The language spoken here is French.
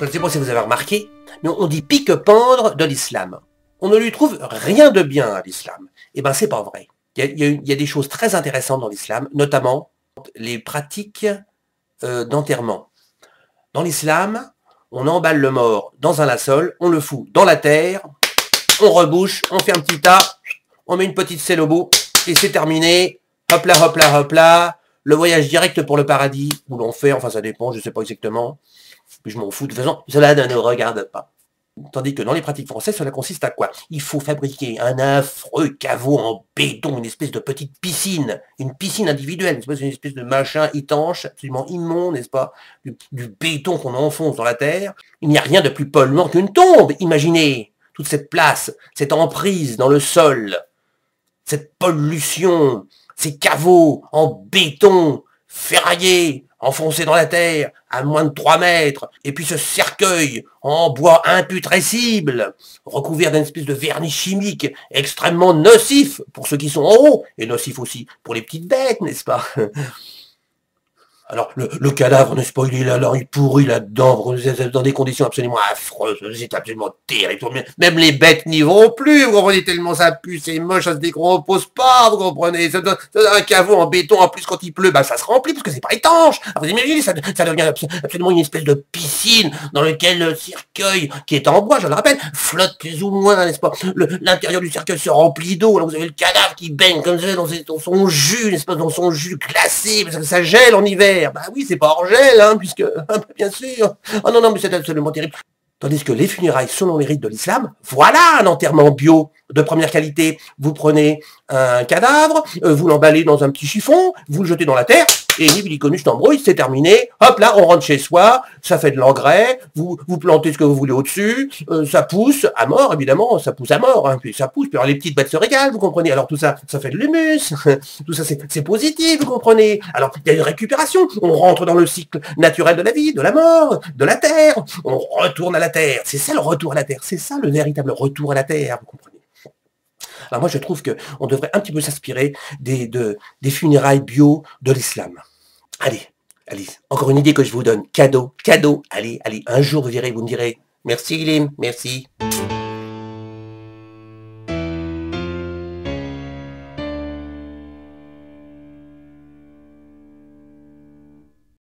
Je ne sais pas si vous avez remarqué, mais on dit pique-pendre de l'islam. On ne lui trouve rien de bien à l'islam. Eh ben c'est pas vrai. Il y a des choses très intéressantes dans l'islam, notamment les pratiques d'enterrement. Dans l'islam, on emballe le mort dans un linceul, on le fout dans la terre, on rebouche, on fait un petit tas, on met une petite selle au bout, et c'est terminé. Hop là, hop là, hop là. Le voyage direct pour le paradis, où l'on fait, enfin ça dépend, je ne sais pas exactement. Je m'en fous, de toute façon, cela ne nous regarde pas. Tandis que dans les pratiques françaises, cela consiste à quoi? Il faut fabriquer un affreux caveau en béton, une espèce de petite piscine, une piscine individuelle, une espèce de machin étanche, absolument immonde, n'est-ce pas? Du béton qu'on enfonce dans la terre. Il n'y a rien de plus polluant qu'une tombe, imaginez toute cette place, cette emprise dans le sol, cette pollution, ces caveaux en béton, ferraillés, enfoncés dans la terre, à moins de 3 mètres, et puis ce cercueil en bois imputrescible, recouvert d'une espèce de vernis chimique extrêmement nocif pour ceux qui sont en haut, et nocif aussi pour les petites bêtes, n'est-ce pas? Alors, le cadavre, n'est-ce pas, il est là, il pourrit là-dedans, dans des conditions absolument affreuses, c'est absolument terrible. Même les bêtes n'y vont plus, vous comprenez, tellement ça pue, c'est moche, ça se décompose pas, vous comprenez. Un caveau en béton, en plus, quand il pleut, bah ça se remplit, parce que c'est pas étanche. Alors, vous imaginez, ça devient absolument une espèce de piscine, dans laquelle le cercueil, qui est en bois, je le rappelle, flotte plus ou moins, n'est-ce pas. L'intérieur du cercueil se remplit d'eau, là vous avez le cadavre qui baigne comme ça dans son jus, n'est-ce pas, dans son jus glacé, parce que ça gèle en hiver. Bah oui, c'est pas hors gel, hein, puisque, bien sûr. Oh non, non, mais c'est absolument terrible. Tandis que les funérailles, selon les rites de l'islam, voilà un enterrement bio de première qualité. Vous prenez un cadavre, vous l'emballez dans un petit chiffon, vous le jetez dans la terre, et ni biliconus n'embrouille, c'est terminé. Hop là, on rentre chez soi, ça fait de l'engrais, vous plantez ce que vous voulez au-dessus, ça pousse à mort, évidemment, ça pousse à mort, hein, puis ça pousse, puis alors les petites bêtes se régalent, vous comprenez. Alors tout ça, ça fait de l'humus, tout ça c'est positif, vous comprenez. Alors il y a une récupération, on rentre dans le cycle naturel de la vie, de la mort, de la terre, on retourne à la terre. C'est ça le retour à la terre, c'est ça le véritable retour à la terre, vous comprenez. Alors moi je trouve qu'on devrait un petit peu s'inspirer des funérailles bio de l'islam. Allez, allez, encore une idée que je vous donne. Cadeau, cadeau. Allez, allez, un jour vous verrez, vous me direz, merci Guilhem, merci.